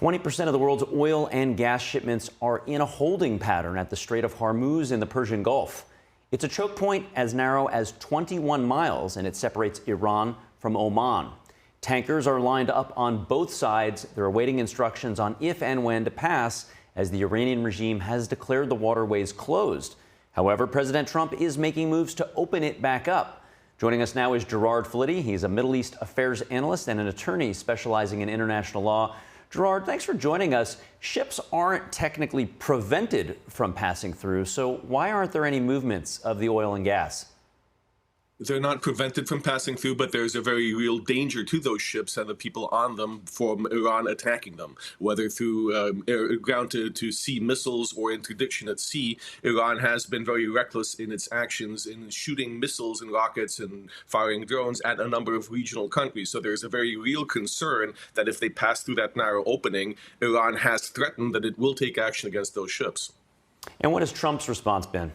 20% of the world's oil and gas shipments are in a holding pattern at the Strait of Hormuz in the Persian Gulf. It's a choke point as narrow as 21 miles, and it separates Iran from Oman. Tankers are lined up on both sides. They're awaiting instructions on if and when to pass, as the Iranian regime has declared the waterways closed. However, President Trump is making moves to open it back up. Joining us now is Gerard Filitti. He's a Middle East affairs analyst and an attorney specializing in international law. Gerard, thanks for joining us. Ships aren't technically prevented from passing through, so why aren't there any movements of the oil and gas? They're not prevented from passing through, but there's a very real danger to those ships and the people on them from Iran attacking them, whether through ground-to-sea missiles or interdiction at sea. Iran has been very reckless in its actions in shooting missiles and rockets and firing drones at a number of regional countries. So there's a very real concern that if they pass through that narrow opening, Iran has threatened that it will take action against those ships. And what has Trump's response been?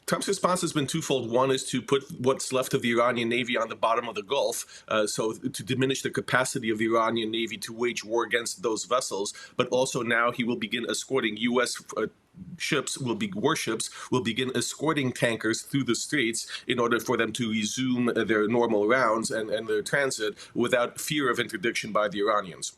Trump's response has been twofold. One is to put what's left of the Iranian Navy on the bottom of the Gulf, so to diminish the capacity of the Iranian Navy to wage war against those vessels. But also now he will begin escorting U.S. Warships will begin escorting tankers through the straits in order for them to resume their normal rounds and their transit without fear of interdiction by the Iranians.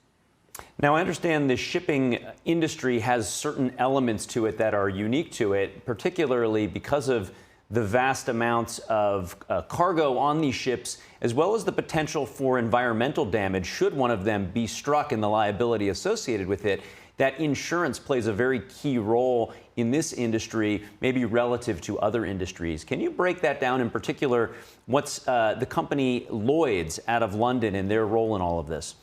Now, I understand the shipping industry has certain elements to it that are unique to it, particularly because of the vast amounts of cargo on these ships, as well as the potential for environmental damage should one of them be struck and the liability associated with it. That insurance plays a very key role in this industry, maybe relative to other industries. Can you break that down, in particular, what's the company Lloyd's out of London and their role in all of this?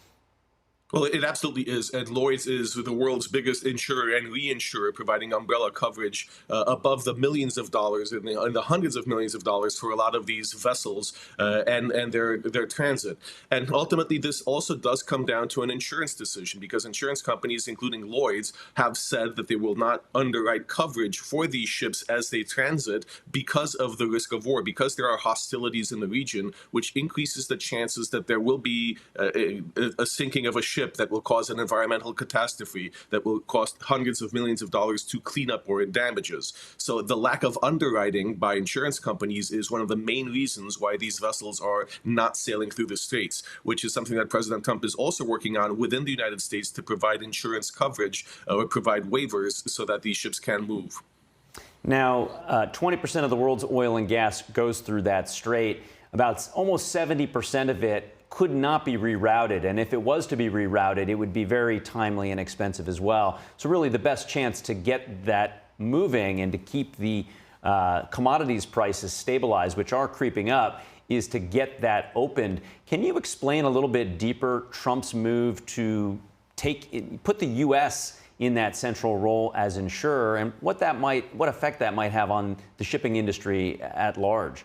Well, it absolutely is. And Lloyd's is the world's biggest insurer and reinsurer, providing umbrella coverage above the millions of dollars and the hundreds of millions of dollars for a lot of these vessels and their transit. And ultimately, this also does come down to an insurance decision, because insurance companies, including Lloyd's, have said that they will not underwrite coverage for these ships as they transit because of the risk of war, because there are hostilities in the region, which increases the chances that there will be a sinking of a ship that will cause an environmental catastrophe that will cost hundreds of millions of dollars to clean up or damages. So the lack of underwriting by insurance companies is one of the main reasons why these vessels are not sailing through the straits, which is something that President Trump is also working on within the United States to provide insurance coverage or provide waivers so that these ships can move. Now, 20% of the world's oil and gas goes through that strait. About almost 70% of it could not be rerouted, and if it was to be rerouted, it would be very timely and expensive as well. So really the best chance to get that moving and to keep the commodities prices stabilized, which are creeping up, is to get that opened. Can you explain a little bit deeper Trump's move to put the U.S. in that central role as insurer, and what effect that might have on the shipping industry at large?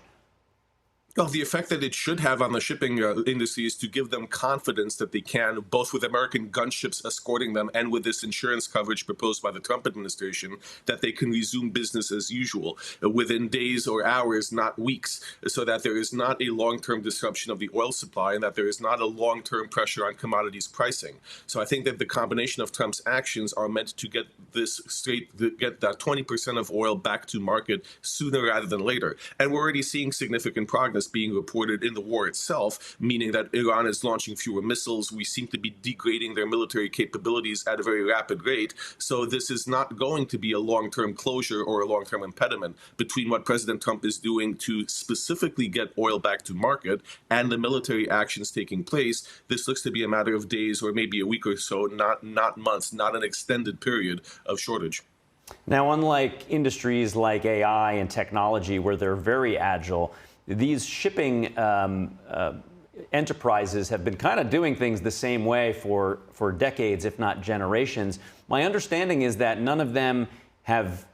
Well, the effect that it should have on the shipping industry is to give them confidence that they can, both with American gunships escorting them and with this insurance coverage proposed by the Trump administration, that they can resume business as usual within days or hours, not weeks, so that there is not a long-term disruption of the oil supply and that there is not a long-term pressure on commodities pricing. So I think that the combination of Trump's actions are meant to get this straight, get that 20% of oil back to market sooner rather than later. And we're already seeing significant progress being reported in the war itself, meaning that Iran is launching fewer missiles. We seem to be degrading their military capabilities at a very rapid rate. So this is not going to be a long-term closure or a long-term impediment between what President Trump is doing to specifically get oil back to market and the military actions taking place. This looks to be a matter of days or maybe a week or so, not months, not an extended period of shortage. Now, unlike industries like AI and technology, where they're very agile, these shipping enterprises have been kind of doing things the same way for decades, if not generations. My understanding is that none of them have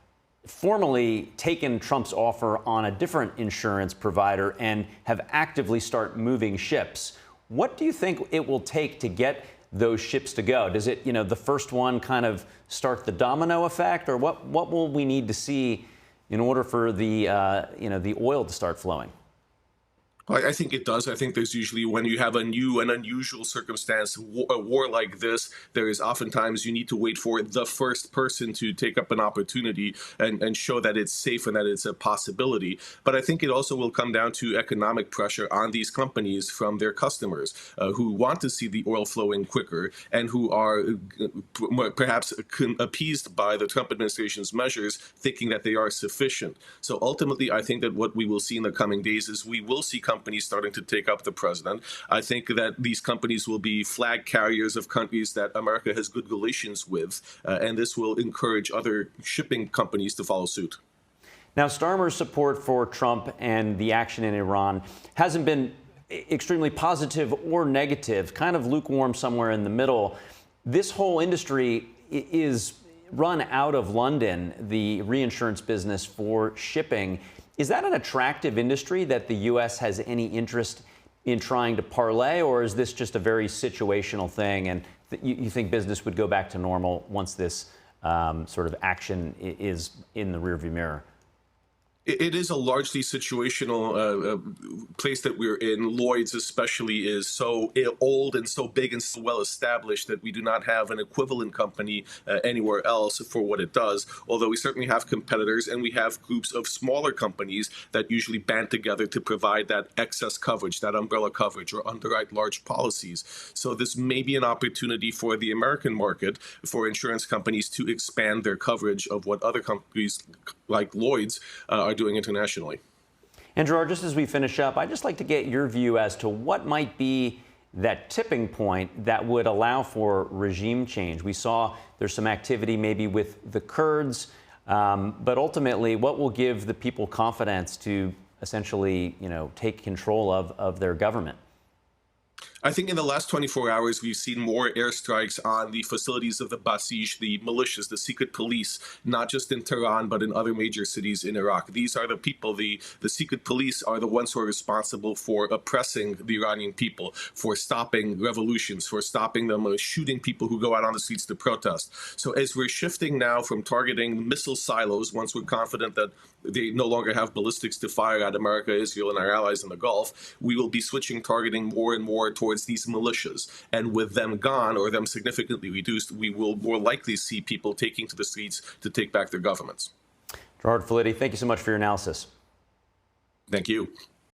formally taken Trump's offer on a different insurance provider and have actively start moving ships. What do you think it will take to get those ships to go? Does it, the first one kind of start the domino effect, or what will we need to see in order for the, the oil to start flowing? I think it does. I think there's usually, when you have a new and unusual circumstance, a war like this, there is oftentimes you need to wait for the first person to take up an opportunity and show that it's safe and that it's a possibility. But I think it also will come down to economic pressure on these companies from their customers who want to see the oil flowing quicker and who are perhaps appeased by the Trump administration's measures, thinking that they are sufficient. So ultimately, I think that what we will see in the coming days is we will see companies starting to take up the president. I think that these companies will be flag carriers of countries that America has good relations with, and this will encourage other shipping companies to follow suit. Now, Starmer's support for Trump and the action in Iran hasn't been extremely positive or negative, kind of lukewarm somewhere in the middle. This whole industry is run out of London, the reinsurance business for shipping. Is that an attractive industry that the U.S. has any interest in trying to parlay, or is this just a very situational thing and you think business would go back to normal once this sort of action is in the rearview mirror? It is a largely situational place that we're in. Lloyd's especially is so old and so big and so well established that we do not have an equivalent company anywhere else for what it does, although we certainly have competitors and we have groups of smaller companies that usually band together to provide that excess coverage, that umbrella coverage, or underwrite large policies. So this may be an opportunity for the American market, for insurance companies to expand their coverage of what other companies like Lloyd's are doing internationally. And Gerard, just as we finish up, I'd just like to get your view as to what might be that tipping point that would allow for regime change. We saw there's some activity maybe with the Kurds, but ultimately, what will give the people confidence to essentially, take control of their government? I think in the last 24 hours, we've seen more airstrikes on the facilities of the Basij, the militias, the secret police, not just in Tehran, but in other major cities in Iraq. These are the people, the secret police are the ones who are responsible for oppressing the Iranian people, for stopping revolutions, for stopping them, shooting people who go out on the streets to protest. So as we're shifting now from targeting missile silos, once we're confident that they no longer have ballistics to fire at America, Israel, and our allies in the Gulf, we will be switching targeting more and more towards these militias. And with them gone or them significantly reduced, we will more likely see people taking to the streets to take back their governments. Gerard Filitti, thank you so much for your analysis. Thank you.